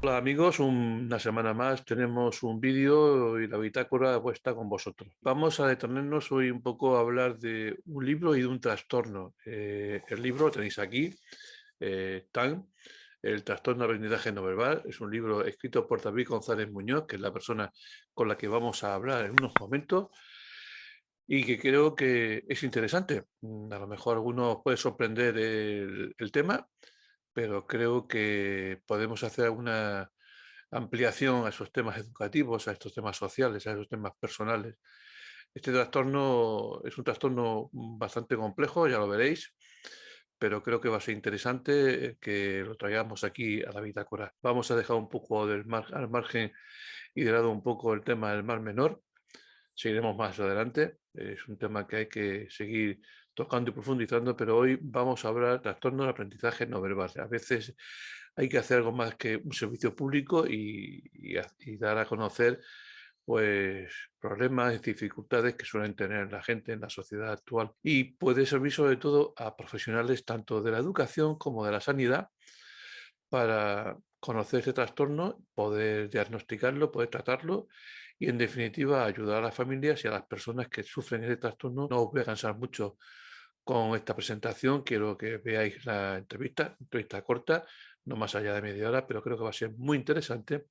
Hola amigos, una semana más tenemos un vídeo y la bitácora puesta con vosotros. Vamos a detenernos hoy un poco a hablar de un libro y de un trastorno. El libro lo tenéis aquí, TAN, el trastorno de aprendizaje no verbal. Es un libro escrito por David González Muñoz, que es la persona con la que vamos a hablar en unos momentos y que creo que es interesante. A lo mejor a algunos puede sorprender el tema, pero creo que podemos hacer una ampliación a esos temas educativos, a estos temas sociales, a esos temas personales. Este trastorno es un trastorno bastante complejo, ya lo veréis, pero creo que va a ser interesante que lo traigamos aquí a la bitácora. Vamos a dejar un poco al margen y de lado un poco el tema del mar menor. Seguiremos más adelante. Es un tema que hay que seguir tocando y profundizando, pero hoy vamos a hablar de trastorno del aprendizaje no verbal. A veces hay que hacer algo más que un servicio público y dar a conocer pues problemas y dificultades que suelen tener la gente en la sociedad actual. Y puede servir sobre todo a profesionales tanto de la educación como de la sanidad para conocer este trastorno, poder diagnosticarlo, poder tratarlo y, en definitiva, ayudar a las familias y a las personas que sufren este trastorno. No os voy a cansar mucho con esta presentación, quiero que veáis la entrevista corta, no más allá de media hora, pero creo que va a ser muy interesante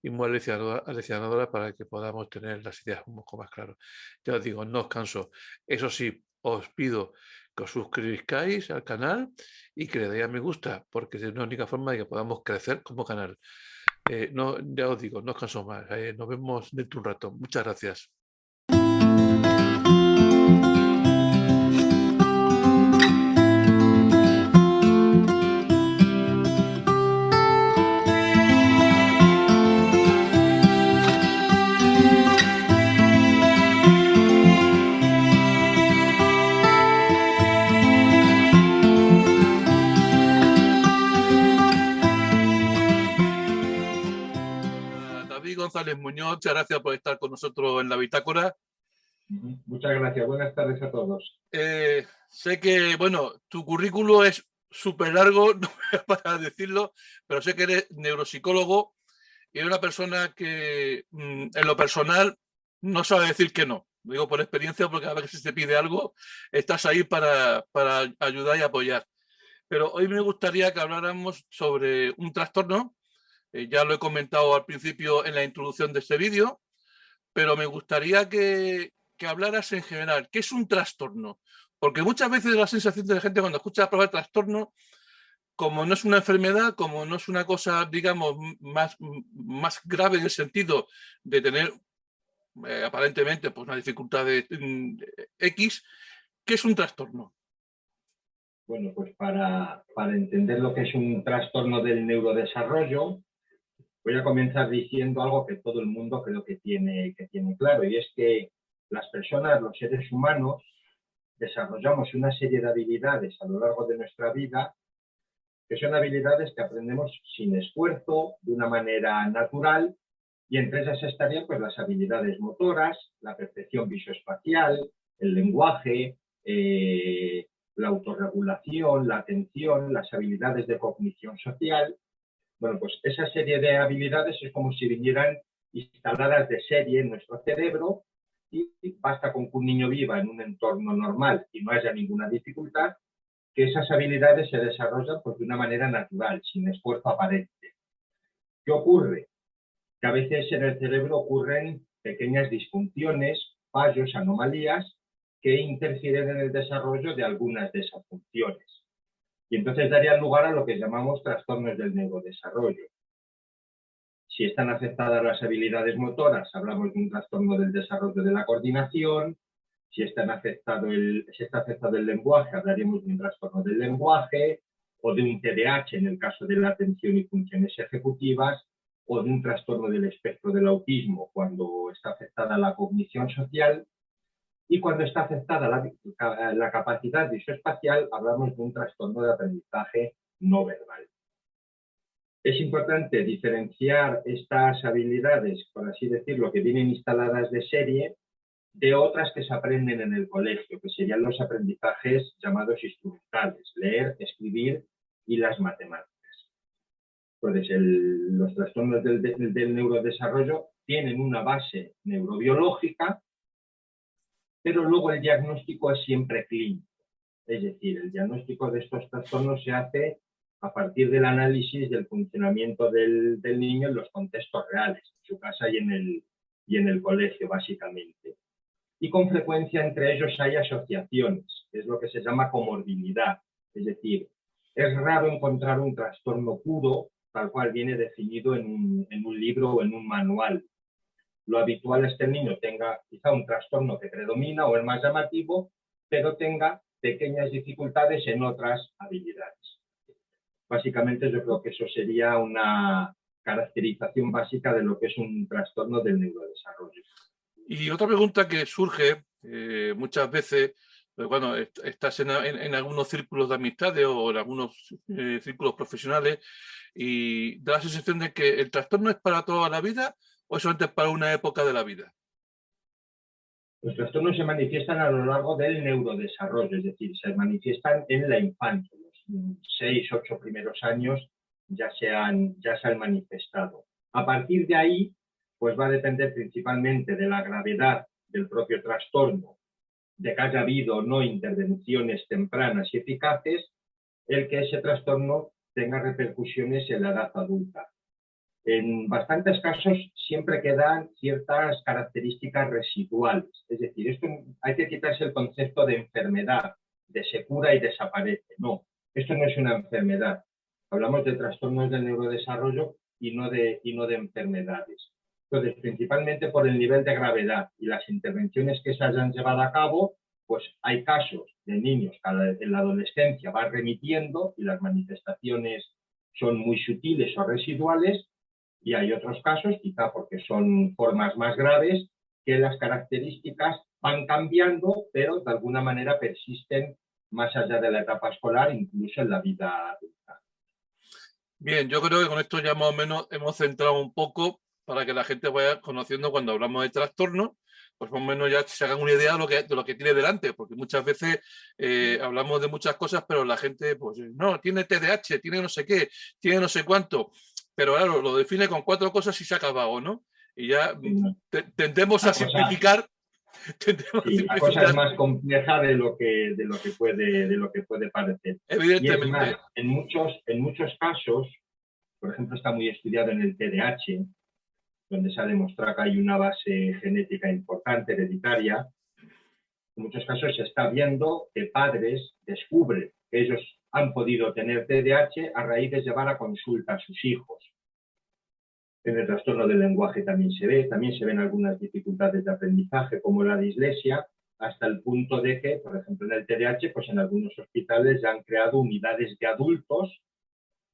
y muy aleccionadora para que podamos tener las ideas un poco más claras. Ya os digo, no os canso. Eso sí, os pido que os suscribáis al canal y que le deis a me gusta, porque es la única forma de que podamos crecer como canal. No, ya os digo, no os canso más. Nos vemos dentro de un rato. Muchas gracias. David González Muñoz, muchas gracias por estar con nosotros en la bitácora. Muchas gracias. Buenas tardes a todos. Sé que, bueno, tu currículo es súper largo, no voy a para decirlo, pero sé que eres neuropsicólogo y eres una persona que en lo personal no sabe decir que no. Lo digo por experiencia, porque cada vez que se te pide algo, estás ahí para ayudar y apoyar. Pero hoy me gustaría que habláramos sobre un trastorno. Ya lo he comentado al principio en la introducción de este vídeo, pero me gustaría que hablaras en general. ¿Qué es un trastorno? Porque muchas veces la sensación de la gente cuando escucha la palabra trastorno, como no es una enfermedad, como no es una cosa, digamos, más grave en el sentido de tener aparentemente pues, una dificultad de X, ¿qué es un trastorno? Bueno, pues para entender lo que es un trastorno del neurodesarrollo, voy a comenzar diciendo algo que todo el mundo creo que tiene claro, y es que las personas, los seres humanos, desarrollamos una serie de habilidades a lo largo de nuestra vida, que son habilidades que aprendemos sin esfuerzo, de una manera natural, y entre esas estarían pues, las habilidades motoras, la percepción visoespacial, el lenguaje, la autorregulación, la atención, las habilidades de cognición social. Bueno, pues esa serie de habilidades es como si vinieran instaladas de serie en nuestro cerebro y basta con que un niño viva en un entorno normal y no haya ninguna dificultad, que esas habilidades se desarrollan pues, de una manera natural, sin esfuerzo aparente. ¿Qué ocurre? Que a veces en el cerebro ocurren pequeñas disfunciones, fallos, anomalías que interfieren en el desarrollo de algunas de esas funciones. Y entonces darían lugar a lo que llamamos trastornos del neurodesarrollo. Si están afectadas las habilidades motoras, hablamos de un trastorno del desarrollo de la coordinación. Si está afectado el lenguaje, hablaremos de un trastorno del lenguaje, o de un TDAH en el caso de la atención y funciones ejecutivas, o de un trastorno del espectro del autismo cuando está afectada la cognición social, y cuando está afectada la capacidad visoespacial, hablamos de un trastorno de aprendizaje no verbal. Es importante diferenciar estas habilidades, por así decirlo, que vienen instaladas de serie, de otras que se aprenden en el colegio, que serían los aprendizajes llamados instrumentales, leer, escribir y las matemáticas. Entonces, los trastornos del neurodesarrollo tienen una base neurobiológica, pero luego el diagnóstico es siempre clínico. Es decir, el diagnóstico de estos trastornos se hace a partir del análisis del funcionamiento del niño en los contextos reales, en su casa y en el colegio, básicamente. Y con frecuencia entre ellos hay asociaciones, que es lo que se llama comorbilidad. Es decir, es raro encontrar un trastorno puro, tal cual viene definido en un libro o en un manual. Lo habitual es que el niño tenga quizá un trastorno que predomina o el más llamativo, pero tenga pequeñas dificultades en otras habilidades. Básicamente yo creo que eso sería una caracterización básica de lo que es un trastorno del neurodesarrollo. Y otra pregunta que surge muchas veces, pues bueno, estás en algunos círculos de amistades o en algunos círculos profesionales y da la sensación de que el trastorno es para toda la vida o solamente para una época de la vida. Los trastornos se manifiestan a lo largo del neurodesarrollo, es decir, se manifiestan en la infancia. Los 6, 8 primeros años ya se han manifestado. A partir de ahí, pues va a depender principalmente de la gravedad del propio trastorno, de que haya habido o no intervenciones tempranas y eficaces, el que ese trastorno tenga repercusiones en la edad adulta. En bastantes casos siempre quedan ciertas características residuales, es decir, esto hay que quitarse el concepto de enfermedad, de se cura y desaparece. No, esto no es una enfermedad. Hablamos de trastornos del neurodesarrollo y no de enfermedades. Entonces, principalmente por el nivel de gravedad y las intervenciones que se hayan llevado a cabo, pues hay casos de niños que en la adolescencia van remitiendo y las manifestaciones son muy sutiles o residuales, y hay otros casos, quizá porque son formas más graves, que las características van cambiando, pero de alguna manera persisten más allá de la etapa escolar, incluso en la vida adulta. Bien, yo creo que con esto ya más o menos hemos centrado un poco para que la gente vaya conociendo cuando hablamos de trastorno, pues más o menos ya se hagan una idea de lo que tiene delante, porque muchas veces hablamos de muchas cosas, pero la gente, pues no, tiene TDAH, tiene no sé qué, tiene no sé cuánto, pero claro, lo define con 4 cosas y se ha acabado, ¿no? Y ya tendemos a simplificar. Sí, la cosa es más compleja de lo que puede parecer. Y es Evidentemente. más, en muchos casos, por ejemplo, está muy estudiado en el TDAH, donde se ha demostrado que hay una base genética importante, hereditaria. En muchos casos se está viendo que padres descubren que ellos han podido tener TDAH a raíz de llevar a consulta a sus hijos. En el trastorno del lenguaje también se ven algunas dificultades de aprendizaje, como la dislexia, hasta el punto de que, por ejemplo, en el TDAH, pues en algunos hospitales ya han creado unidades de adultos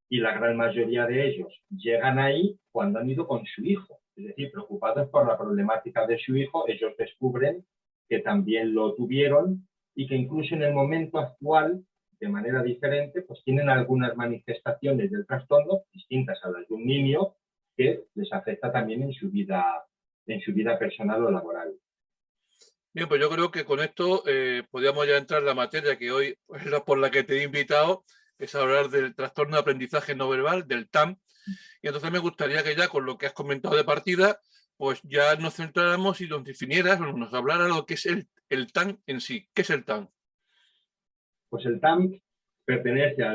y la gran mayoría de ellos llegan ahí cuando han ido con su hijo. Es decir, preocupados por la problemática de su hijo, ellos descubren que también lo tuvieron y que incluso en el momento actual, de manera diferente, pues tienen algunas manifestaciones del trastorno distintas a las de un niño, que les afecta también en su vida personal o laboral. Bien, pues yo creo que con esto podríamos ya entrar en la materia que hoy es la por la que te he invitado, que es hablar del trastorno de aprendizaje no verbal, del TAM. Y entonces me gustaría que ya con lo que has comentado de partida, pues ya nos centráramos y nos definieras, o nos hablara lo que es el TAM en sí. ¿Qué es el TAM? Pues el TAM pertenece a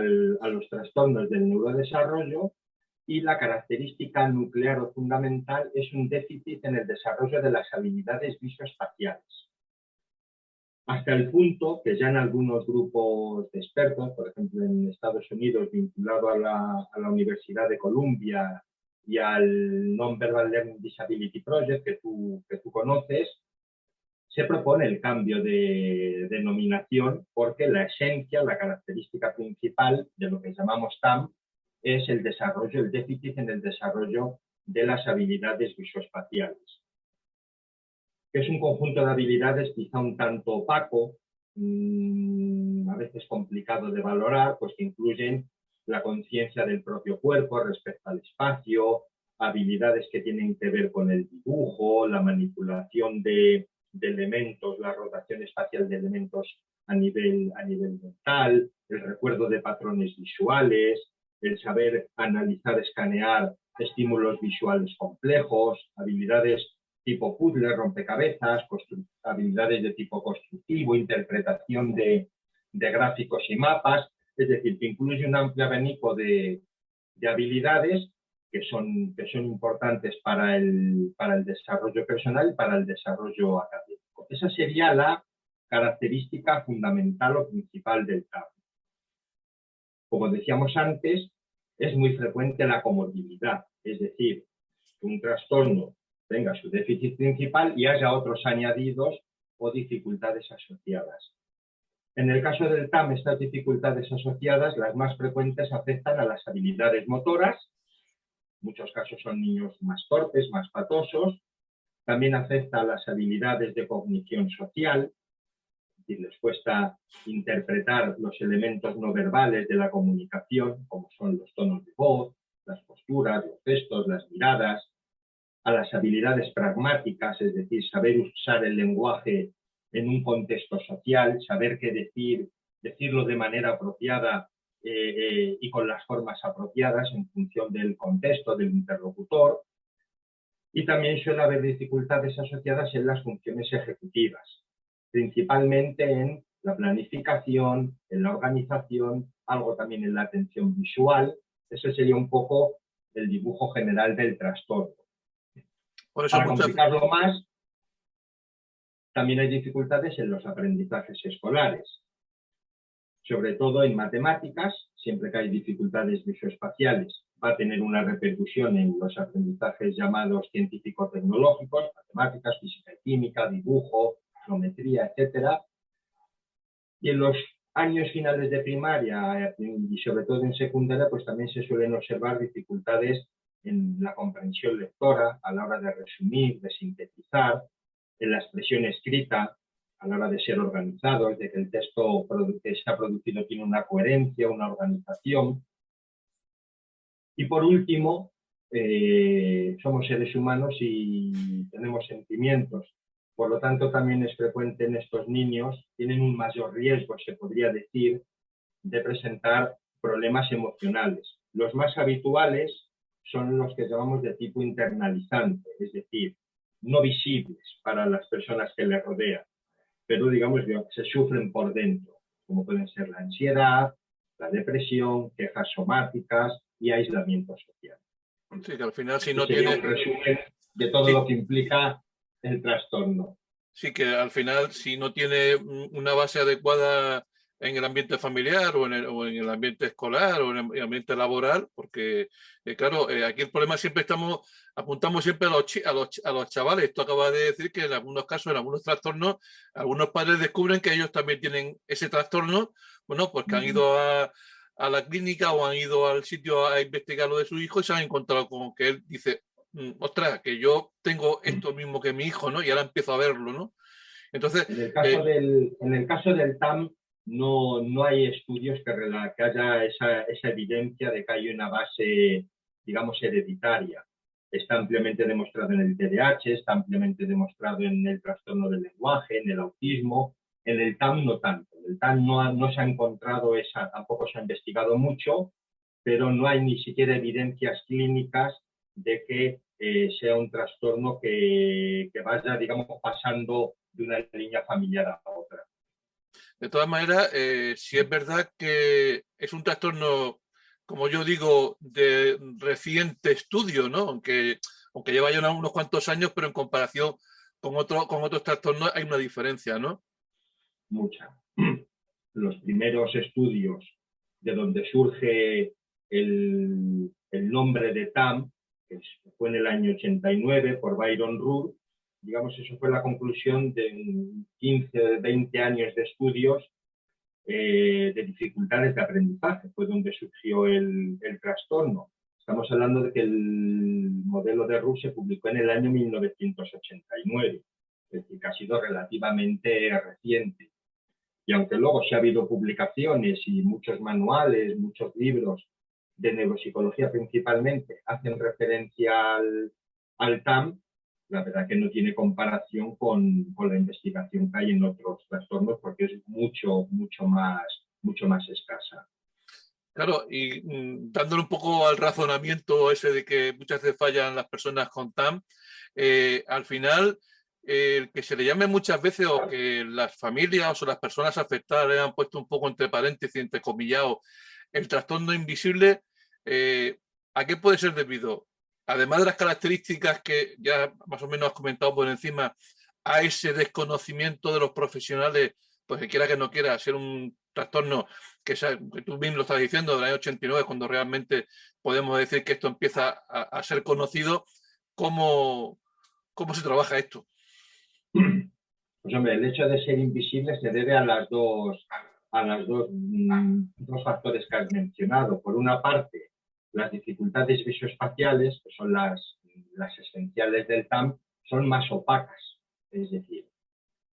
los trastornos del neurodesarrollo y la característica nuclear o fundamental es un déficit en el desarrollo de las habilidades visoespaciales. Hasta el punto que ya en algunos grupos de expertos, por ejemplo en Estados Unidos, vinculado a la Universidad de Columbia y al Non-Verbal Learning Disability Project que tú conoces, se propone el cambio de denominación porque la esencia, la característica principal de lo que llamamos TAM es el déficit en el desarrollo de las habilidades visoespaciales. Es un conjunto de habilidades quizá un tanto opaco, a veces complicado de valorar, pues que incluyen la conciencia del propio cuerpo respecto al espacio, habilidades que tienen que ver con el dibujo, la manipulación de elementos, la rotación espacial de elementos a nivel mental, el recuerdo de patrones visuales, el saber analizar, escanear estímulos visuales complejos, habilidades tipo puzzle, rompecabezas, habilidades de tipo constructivo, interpretación de gráficos y mapas, es decir, que incluye un amplio abanico de habilidades que son importantes para el desarrollo personal y para el desarrollo académico. Esa sería la característica fundamental o principal del TAM. Como decíamos antes, es muy frecuente la comorbilidad, es decir, que un trastorno tenga su déficit principal y haya otros añadidos o dificultades asociadas. En el caso del TAM, estas dificultades asociadas, las más frecuentes, afectan a las habilidades motoras. En muchos casos son niños más torpes, más patosos. También afecta a las habilidades de cognición social, es decir, les cuesta interpretar los elementos no verbales de la comunicación, como son los tonos de voz, las posturas, los gestos, las miradas. A las habilidades pragmáticas, es decir, saber usar el lenguaje en un contexto social, saber qué decir, decirlo de manera apropiada y con las formas apropiadas en función del contexto, del interlocutor. Y también suele haber dificultades asociadas en las funciones ejecutivas, principalmente en la planificación, en la organización, algo también en la atención visual. Ese sería un poco el dibujo general del trastorno. Por eso Para complicarlo más, también hay dificultades en los aprendizajes escolares, sobre todo en matemáticas. Siempre que hay dificultades visoespaciales, va a tener una repercusión en los aprendizajes llamados científico-tecnológicos, matemáticas, física y química, dibujo, geometría, etc. Y en los años finales de primaria y sobre todo en secundaria, pues también se suelen observar dificultades en la comprensión lectora, a la hora de resumir, de sintetizar, en la expresión escrita, a la hora de ser organizados, de que el texto que se ha producido tiene una coherencia, una organización. Y por último, somos seres humanos y tenemos sentimientos. Por lo tanto, también es frecuente en estos niños, tienen un mayor riesgo, se podría decir, de presentar problemas emocionales. Los más habituales son los que llamamos de tipo internalizante, es decir, no visibles para las personas que les rodean, pero digamos se sufren por dentro, como pueden ser la ansiedad, la depresión, quejas somáticas y aislamiento social. Sí, que al final si no sería tiene... un resumen de todo lo que implica el trastorno. Sí, que al final si no tiene una base adecuada en el ambiente familiar o en el ambiente escolar o en el ambiente laboral, porque claro, aquí el problema siempre apuntamos siempre a los chavales. Tú acabas de decir que en algunos casos, en algunos trastornos, algunos padres descubren que ellos también tienen ese trastorno, bueno, porque han ido a la clínica o han ido al sitio a investigar lo de su hijo y se han encontrado con que él dice, ostras, que yo tengo esto mismo que mi hijo, ¿no? Y ahora empiezo a verlo, ¿no? Entonces, en el caso del TAM no hay estudios que haya esa evidencia de que hay una base, digamos, hereditaria. Está ampliamente demostrado en el TDAH, está ampliamente demostrado en el trastorno del lenguaje, en el autismo. En el TAM no tanto. En el TAM no se ha encontrado tampoco se ha investigado mucho, pero no hay ni siquiera evidencias clínicas de que sea un trastorno que vaya, digamos, pasando de una línea familiar a otra. De todas maneras, sí es verdad que es un trastorno, como yo digo, de reciente estudio, ¿no? Aunque lleva ya unos cuantos años, pero en comparación con otros trastornos hay una diferencia, ¿no? Mucha. Los primeros estudios de donde surge el nombre de TAM, que fue en el año 89 por Byron Rudd, digamos, eso fue la conclusión de 15 o 20 años de estudios de dificultades de aprendizaje, fue donde surgió el trastorno. Estamos hablando de que el modelo de Rudd se publicó en el año 1989, es decir, que ha sido relativamente reciente. Y aunque luego sí ha habido publicaciones y muchos manuales, muchos libros de neuropsicología principalmente hacen referencia al TAM, la verdad que no tiene comparación con la investigación que hay en otros trastornos porque es mucho más escasa. Claro, y dándole un poco al razonamiento ese de que muchas veces fallan las personas con TAM, al final, el que se le llame muchas veces o que las familias o las personas afectadas le han puesto un poco entre paréntesis, entre comillado, el trastorno invisible, eh, ¿a qué puede ser debido? Además de las características que ya más o menos has comentado por encima, a ese desconocimiento de los profesionales, pues que quiera que no quiera, ser un trastorno que tú mismo lo estás diciendo, del año 89, cuando realmente podemos decir que esto empieza a ser conocido. ¿Cómo, cómo se trabaja esto? Pues hombre, el hecho de ser invisible se debe dos factores que has mencionado. Por una parte, las dificultades visoespaciales, que son las esenciales del TAM, son más opacas. Es decir,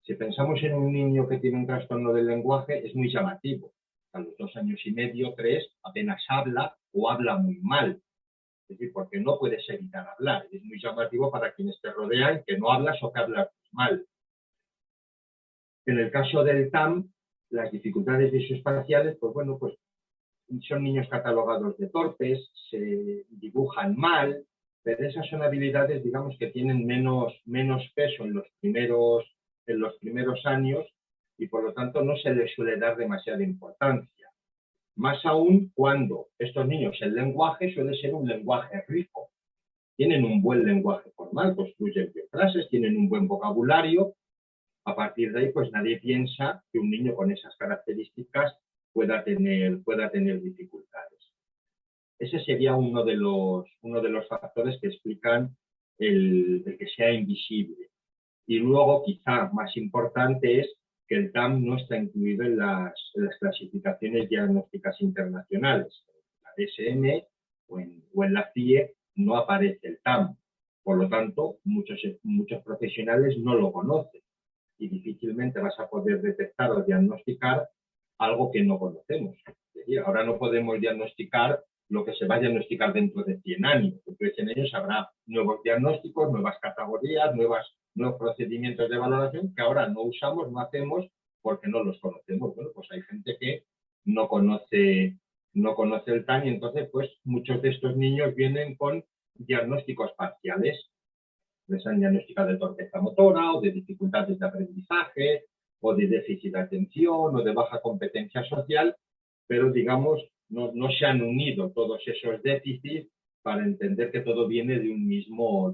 si pensamos en un niño que tiene un trastorno del lenguaje, es muy llamativo. A los 2 años y medio, 3, apenas habla o habla muy mal. Es decir, porque no puedes evitar hablar. Es muy llamativo para quienes te rodean que no hablas o que hablas mal. En el caso del TAM, las dificultades visoespaciales, pues bueno, pues son niños catalogados de torpes, se dibujan mal, pero esas son habilidades, digamos, que tienen menos peso en los primeros años y por lo tanto no se les suele dar demasiada importancia. Más aún cuando estos niños, el lenguaje suele ser un lenguaje rico. Tienen un buen lenguaje formal, construyen bien frases, tienen un buen vocabulario. A partir de ahí, pues nadie piensa que un niño con esas características pueda tener dificultades. Ese sería uno de los factores que explican el que sea invisible. Y luego, quizá más importante, es que el TAM no está incluido en las clasificaciones diagnósticas internacionales. En la DSM o en la CIE no aparece el TAM. Por lo tanto, muchos profesionales no lo conocen y difícilmente vas a poder detectar o diagnosticar algo que no conocemos. Es decir, ahora no podemos diagnosticar lo que se va a diagnosticar dentro de 100 años. Dentro de 100 años habrá nuevos diagnósticos, nuevas categorías, nuevos procedimientos de valoración que ahora no usamos, no hacemos porque no los conocemos. Bueno, pues hay gente que no conoce el TAN y entonces pues muchos de estos niños vienen con diagnósticos parciales. Les han diagnosticado de torpeza motora o de dificultades de aprendizaje o de déficit de atención o de baja competencia social, pero digamos no se han unido todos esos déficits para entender que todo viene de un mismo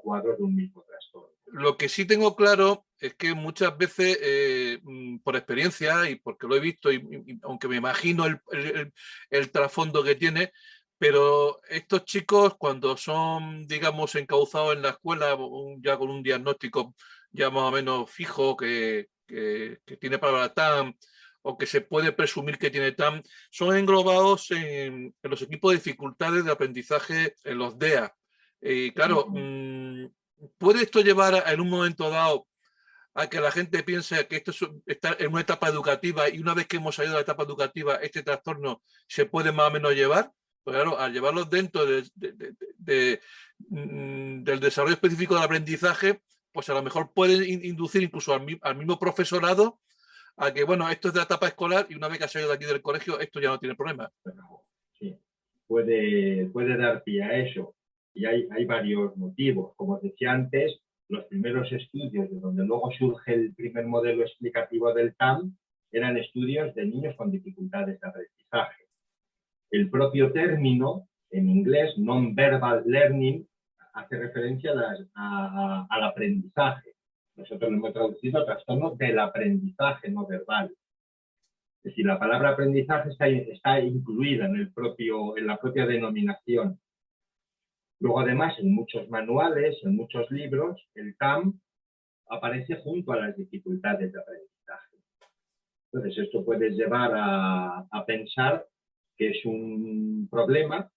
cuadro, de un mismo trastorno. Lo que sí tengo claro es que muchas veces, por experiencia y porque lo he visto, y aunque me imagino el trasfondo que tiene, pero estos chicos cuando son, digamos, encauzados en la escuela, ya con un diagnóstico ya más o menos fijo que tiene palabra TAM o que se puede presumir que tiene TAM, son englobados en los equipos de dificultades de aprendizaje en los DEA. Y claro, ¿puede esto llevar en un momento dado a que la gente piense que esto está en una etapa educativa y una vez que hemos salido de la etapa educativa, este trastorno se puede más o menos llevar? Pues claro, al llevarlos dentro del desarrollo específico del aprendizaje, pues a lo mejor pueden inducir incluso al mismo profesorado a que, bueno, esto es de la etapa escolar y una vez que ha salido de aquí del colegio, esto ya no tiene problema. Sí, puede dar pie a eso. Y hay varios motivos. Como os decía antes, los primeros estudios de donde luego surge el primer modelo explicativo del TAM eran estudios de niños con dificultades de aprendizaje. El propio término, en inglés, non-verbal learning, hace referencia al aprendizaje. Nosotros lo hemos traducido a trastorno del aprendizaje no verbal. Es decir, la palabra aprendizaje está incluida en la propia denominación. Luego, además, en muchos manuales, en muchos libros, el TAM aparece junto a las dificultades de aprendizaje. Entonces, esto puede llevar a pensar que es un problema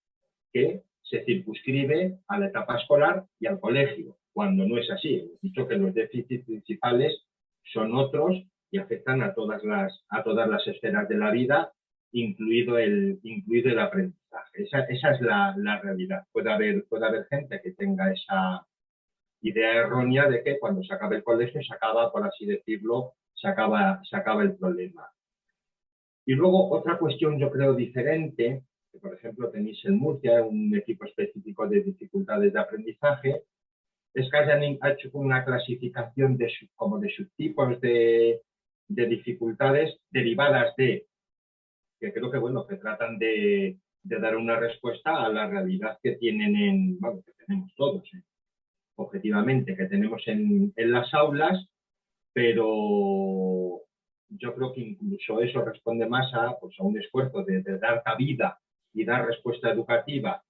que se circunscribe a la etapa escolar y al colegio, cuando no es así. Hemos dicho que los déficits principales son otros y afectan a todas las esferas de la vida, incluido el aprendizaje. Esa es la realidad. Puede haber gente que tenga esa idea errónea de que cuando se acabe el colegio se acaba, por así decirlo, se acaba el problema. Y luego otra cuestión yo creo diferente, que por ejemplo tenéis en Murcia un equipo específico de dificultades de aprendizaje, es que hayan hecho una clasificación como de subtipos de dificultades derivadas de, que creo que bueno, que tratan de dar una respuesta a la realidad que tienen, bueno, que tenemos todos, objetivamente, que tenemos en las aulas, pero yo creo que incluso eso responde más pues, a un esfuerzo de dar cabida y dar respuesta educativa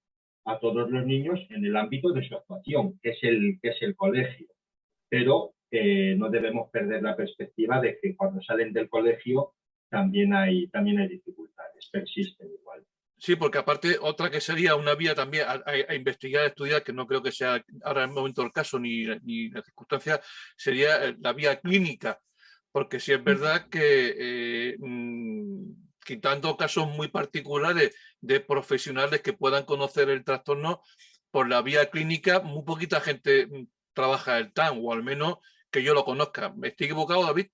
a todos los niños en el ámbito de su actuación, que es el colegio. Pero no debemos perder la perspectiva de que cuando salen del colegio también hay dificultades, persisten igual. Sí, porque aparte otra que sería una vía también a investigar, a estudiar, que no creo que sea ahora en el momento el caso ni la circunstancia, sería la vía clínica, porque sí es verdad que quitando casos muy particulares de profesionales que puedan conocer el trastorno, por la vía clínica muy poquita gente trabaja el TAN, o al menos que yo lo conozca. ¿Me estoy equivocado, David?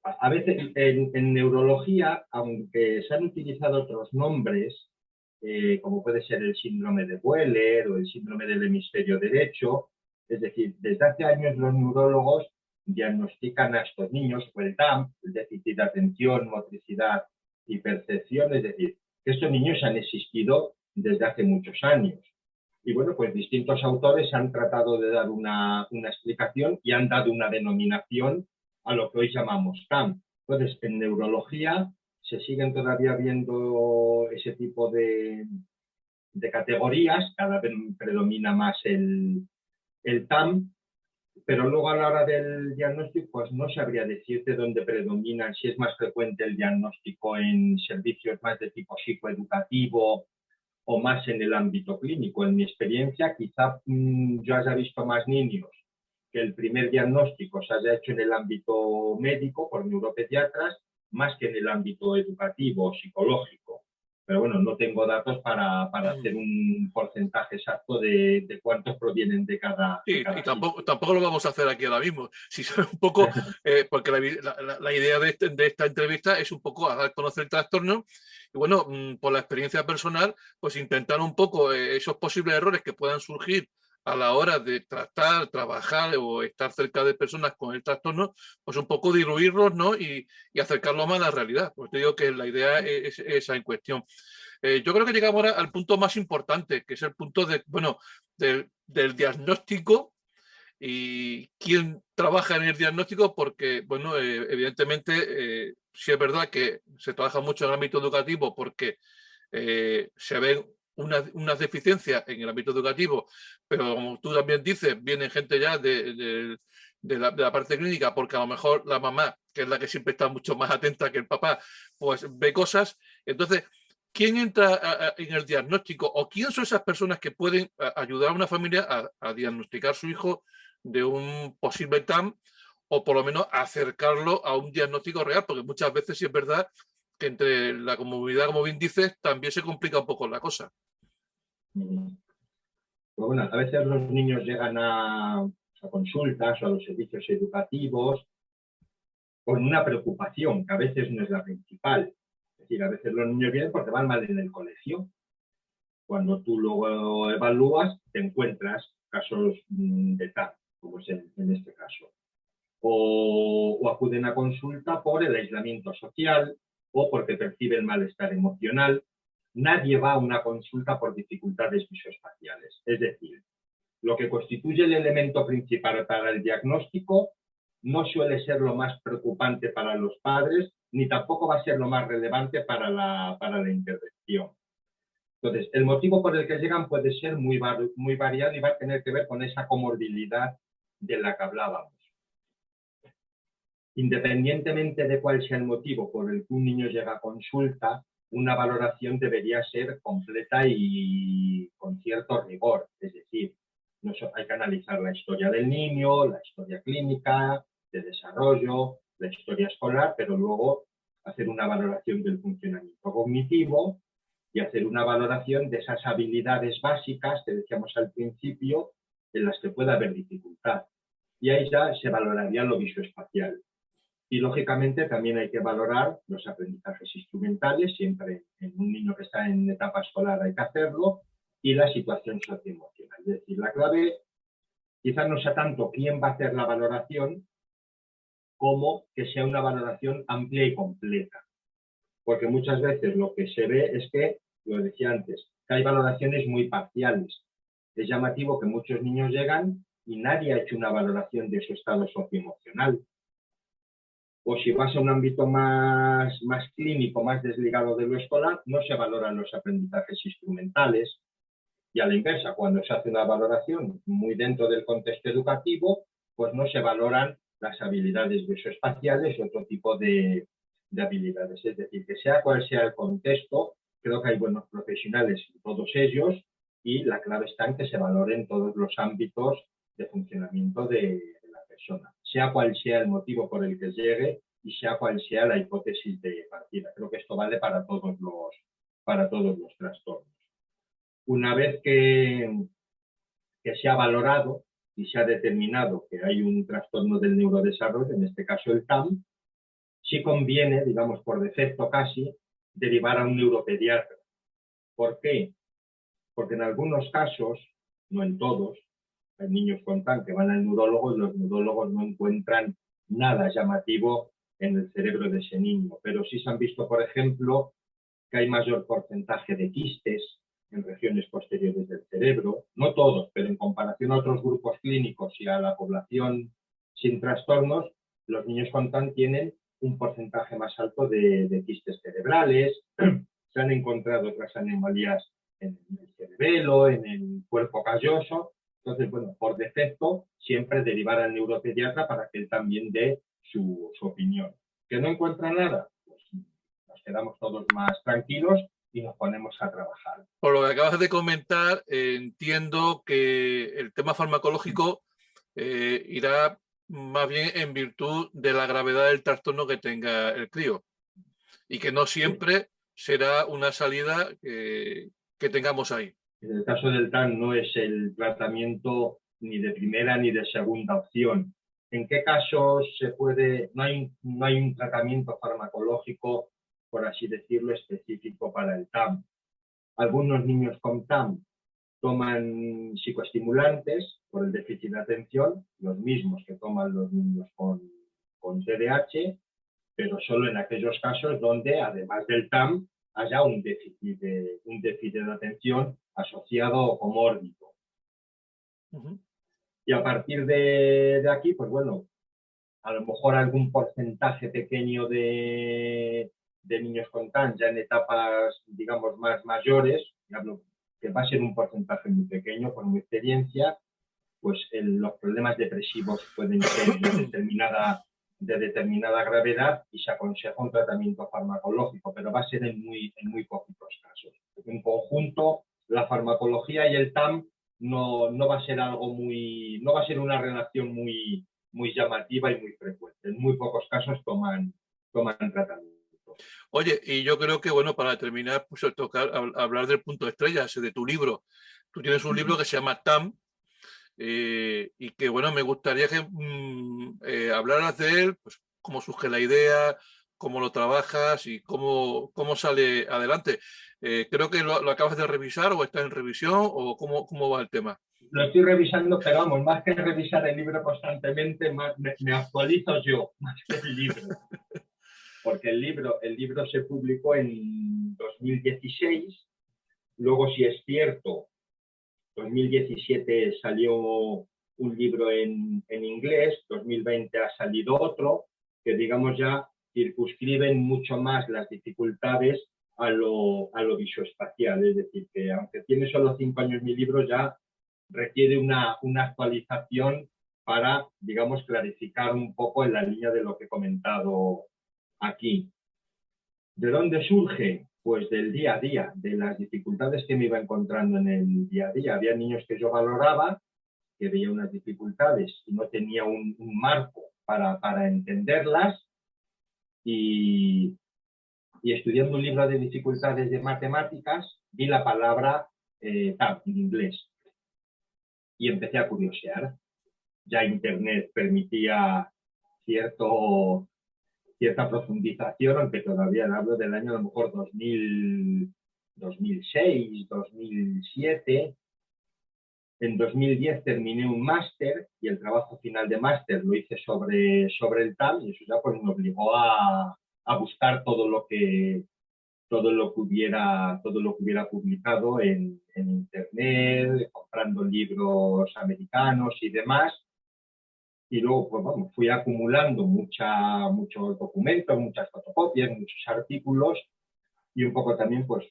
A veces en neurología, aunque se han utilizado otros nombres, como puede ser el síndrome de Wheeler o el síndrome del hemisferio derecho, es decir, desde hace años los neurólogos diagnostican a estos niños, o el TAM, el déficit de atención, motricidad y percepción, es decir, que estos niños han existido desde hace muchos años. Y bueno, pues distintos autores han tratado de dar una explicación y han dado una denominación a lo que hoy llamamos TAM. Entonces, en neurología se siguen todavía viendo ese tipo de categorías, cada vez predomina más el TAM, pero luego a la hora del diagnóstico, pues no sabría decirte dónde predominan, si es más frecuente el diagnóstico en servicios más de tipo psicoeducativo o más en el ámbito clínico. En mi experiencia, quizá yo haya visto más niños que el primer diagnóstico se haya hecho en el ámbito médico por neuropediatras, más que en el ámbito educativo o psicológico. Pero bueno, no tengo datos para hacer un porcentaje exacto de cuántos provienen de cada. Sí, y tampoco lo vamos a hacer aquí ahora mismo. Si son un poco, porque la idea de esta entrevista es un poco a dar a conocer el trastorno y bueno, por la experiencia personal, pues intentar un poco esos posibles errores que puedan surgir a la hora de tratar, trabajar o estar cerca de personas con el trastorno, pues un poco diluirlos, ¿no? Y acercarlo más a la realidad. Pues te digo que la idea es esa en cuestión. Yo creo que llegamos ahora al punto más importante, que es el punto de, bueno, del diagnóstico y quién trabaja en el diagnóstico, porque, bueno, evidentemente, sí es verdad que se trabaja mucho en el ámbito educativo porque se ven unas deficiencias en el ámbito educativo, pero como tú también dices, viene gente ya de la parte clínica, porque a lo mejor la mamá, que es la que siempre está mucho más atenta que el papá, pues ve cosas. Entonces, ¿quién entra en el diagnóstico o quién son esas personas que pueden ayudar a una familia a diagnosticar a su hijo de un posible TAM o por lo menos acercarlo a un diagnóstico real? Porque muchas veces sí es verdad que entre la comunidad, como bien dices, también se complica un poco la cosa. Pues bueno, a veces los niños llegan a consultas o a los servicios educativos con una preocupación que a veces no es la principal. Es decir, a veces los niños vienen porque van mal en el colegio. Cuando tú luego evalúas, te encuentras casos de TAM, como es en este caso. O acuden a consulta por el aislamiento social o porque perciben malestar emocional. Nadie va a una consulta por dificultades visoespaciales. Es decir, lo que constituye el elemento principal para el diagnóstico no suele ser lo más preocupante para los padres, ni tampoco va a ser lo más relevante para la intervención. Entonces, el motivo por el que llegan puede ser muy variado y va a tener que ver con esa comorbilidad de la que hablábamos. Independientemente de cuál sea el motivo por el que un niño llega a consulta, una valoración debería ser completa y con cierto rigor. Es decir, hay que analizar la historia del niño, la historia clínica, de desarrollo, la historia escolar, pero luego hacer una valoración del funcionamiento cognitivo y hacer una valoración de esas habilidades básicas que decíamos al principio en las que pueda haber dificultad. Y ahí ya se valoraría lo visoespacial. Y lógicamente también hay que valorar los aprendizajes instrumentales, siempre en un niño que está en etapa escolar hay que hacerlo, y la situación socioemocional. Es decir, la clave quizás no sea tanto quién va a hacer la valoración, como que sea una valoración amplia y completa. Porque muchas veces lo que se ve es que, lo decía antes, que hay valoraciones muy parciales. Es llamativo que muchos niños llegan y nadie ha hecho una valoración de su estado socioemocional. O si vas a un ámbito más clínico, más desligado de lo escolar, no se valoran los aprendizajes instrumentales. Y a la inversa, cuando se hace una valoración muy dentro del contexto educativo, pues no se valoran las habilidades visoespaciales y otro tipo de habilidades. Es decir, que sea cual sea el contexto, creo que hay buenos profesionales en todos ellos y la clave está en que se valoren todos los ámbitos de funcionamiento de la persona, sea cual sea el motivo por el que llegue y sea cual sea la hipótesis de partida. Creo que esto vale para todos los trastornos. Una vez que se ha valorado y se ha determinado que hay un trastorno del neurodesarrollo, en este caso el TAM, sí conviene, digamos por defecto casi, derivar a un neuropediatra. ¿Por qué? Porque en algunos casos, no en todos, hay niños con TAM que van al neurólogo y los neurólogos no encuentran nada llamativo en el cerebro de ese niño, pero sí se han visto, por ejemplo, que hay mayor porcentaje de quistes en regiones posteriores del cerebro, no todos, pero en comparación a otros grupos clínicos y a la población sin trastornos, los niños con TAN tienen un porcentaje más alto de quistes cerebrales, se han encontrado otras anomalías en el cerebelo, en el cuerpo calloso, entonces, bueno, por defecto, siempre derivar al neuropediatra para que él también dé su opinión. ¿Que no encuentra nada? Pues nos quedamos todos más tranquilos y nos ponemos a trabajar. Por lo que acabas de comentar, entiendo que el tema farmacológico irá más bien en virtud de la gravedad del trastorno que tenga el crío y que no siempre será una salida que tengamos ahí. En el caso del TAN no es el tratamiento ni de primera ni de segunda opción. ¿En qué casos se puede, no hay un tratamiento farmacológico, por así decirlo, específico para el TAM? Algunos niños con TAM toman psicoestimulantes por el déficit de atención, los mismos que toman los niños con TDAH, pero solo en aquellos casos donde, además del TAM, haya un déficit de atención asociado o comórbido. Y a partir de aquí, pues bueno, a lo mejor algún porcentaje pequeño de niños con TAN ya en etapas, digamos, más mayores, que va a ser un porcentaje muy pequeño por mi experiencia, pues los problemas depresivos pueden ser de determinada gravedad y se aconseja un tratamiento farmacológico, pero va a ser en muy poquitos casos. En conjunto, la farmacología y el TAM no va a ser no va a ser una relación muy llamativa y muy frecuente. En muy pocos casos toman tratamiento. Oye, y yo creo que, bueno, para terminar, pues tocar hablar del punto de estrella, ese de tu libro. Tú tienes un libro que se llama TAM, y que, bueno, me gustaría que hablaras de él, pues cómo surge la idea, cómo lo trabajas y cómo sale adelante. Creo que lo acabas de revisar o está en revisión o cómo va el tema. Lo estoy revisando, pero vamos, más que revisar el libro constantemente, me actualizo yo, más que el libro. Porque el libro se publicó en 2016, luego, si es cierto, 2017 salió un libro en inglés, 2020 ha salido otro, que digamos ya circunscriben mucho más las dificultades a lo visoespacial, es decir, que aunque tiene solo 5 años mi libro, ya requiere una actualización para, digamos, clarificar un poco en la línea de lo que he comentado aquí. ¿De dónde surge? Pues del día a día, de las dificultades que me iba encontrando en el día a día. Había niños que yo valoraba, que veía unas dificultades y no tenía un marco para entenderlas, y estudiando un libro de dificultades de matemáticas vi la palabra TAM en inglés y empecé a curiosear. Ya Internet permitía cierto cierta profundización, aunque todavía hablo del año a lo mejor 2006, 2007. En 2010 terminé un máster y el trabajo final de máster lo hice sobre el TAM, y eso ya pues me obligó a buscar todo lo que hubiera publicado en internet, comprando libros americanos y demás. Y luego pues, bueno, fui acumulando muchos documentos, muchas fotocopias, muchos artículos, y un poco también pues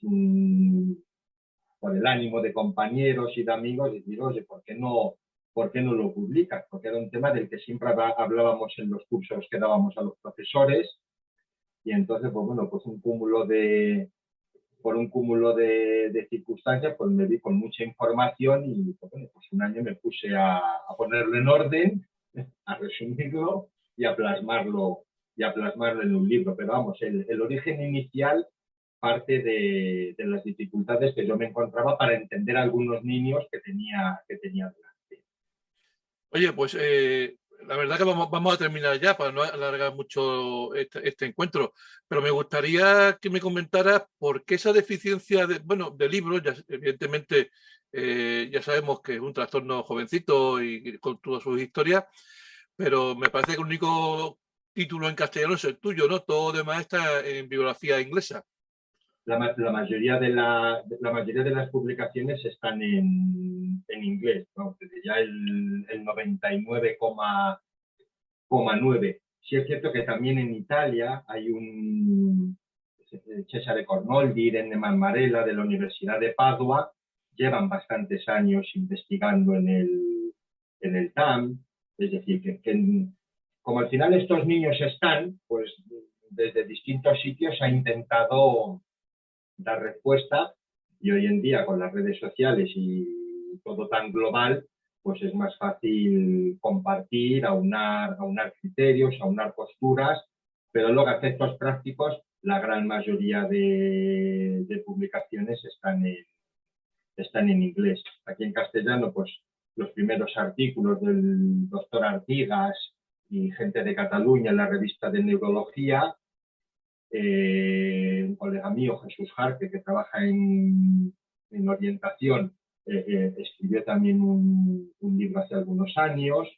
por el ánimo de compañeros y de amigos, decir, oye, ¿por qué no lo publicas? Porque era un tema del que siempre hablábamos en los cursos que dábamos a los profesores, y entonces, pues bueno, pues por un cúmulo de circunstancias, pues me vi con mucha información y pues, bueno, pues un año me puse a ponerlo en orden, a resumirlo y a plasmarlo en un libro. Pero vamos, el origen inicial parte de las dificultades que yo me encontraba para entender a algunos niños que tenía delante. Oye, pues la verdad que vamos a terminar ya para no alargar mucho este encuentro, pero me gustaría que me comentaras por qué esa deficiencia de libros, ya, evidentemente ya sabemos que es un trastorno jovencito y con todas sus historias, pero me parece que el único título en castellano es el tuyo, ¿no? Todo lo demás está en bibliografía inglesa. La mayoría de las publicaciones están en inglés, ¿no? Desde ya el 99,9. Sí es cierto que también en Italia hay un Cesare Cornoldi, Irene Marmarella de la Universidad de Padua, llevan bastantes años investigando en el TAM, es decir, que como al final estos niños están, pues desde distintos sitios ha intentado dar respuesta, y hoy en día con las redes sociales y todo tan global, pues es más fácil compartir, aunar criterios, aunar posturas, pero luego a efectos prácticos la gran mayoría de publicaciones están en inglés. Aquí en castellano, pues los primeros artículos del doctor Artigas y gente de Cataluña en la revista de Neurología, un colega mío, Jesús Jarque, que trabaja en orientación, escribió también un libro hace algunos años.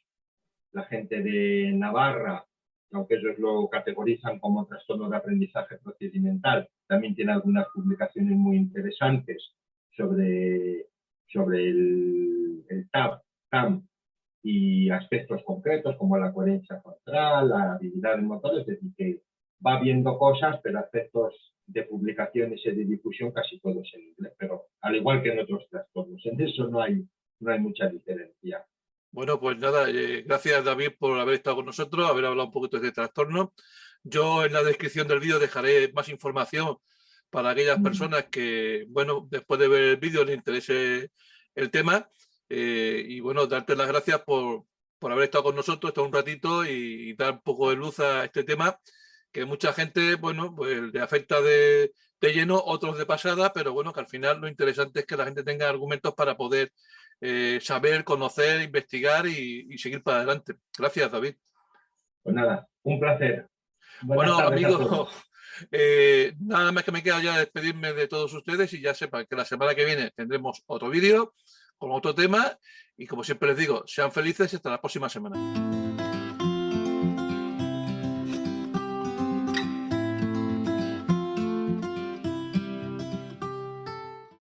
La gente de Navarra, aunque ellos lo categorizan como trastorno de aprendizaje procedimental, también tiene algunas publicaciones muy interesantes sobre el TAM y aspectos concretos como la coherencia corporal, la habilidad motor, es decir, que va viendo cosas, pero aspectos de publicaciones y de difusión casi todos en inglés, pero al igual que en otros trastornos, en eso no hay mucha diferencia. Bueno, pues nada, gracias David por haber estado con nosotros, haber hablado un poquito de este trastorno. Yo en la descripción del vídeo dejaré más información para aquellas personas que, bueno, después de ver el vídeo les interese el tema. Y bueno, darte las gracias por haber estado con nosotros, estar un ratito y dar un poco de luz a este tema, que mucha gente, bueno, pues le afecta de lleno, otros de pasada, pero bueno, que al final lo interesante es que la gente tenga argumentos para poder saber, conocer, investigar y seguir para adelante. Gracias, David. Pues nada, un placer. Buenas Bueno, tardes a amigos, todos. nada más que me queda ya despedirme de todos ustedes y ya sepan que la semana que viene tendremos otro vídeo con otro tema y como siempre les digo, sean felices y hasta la próxima semana.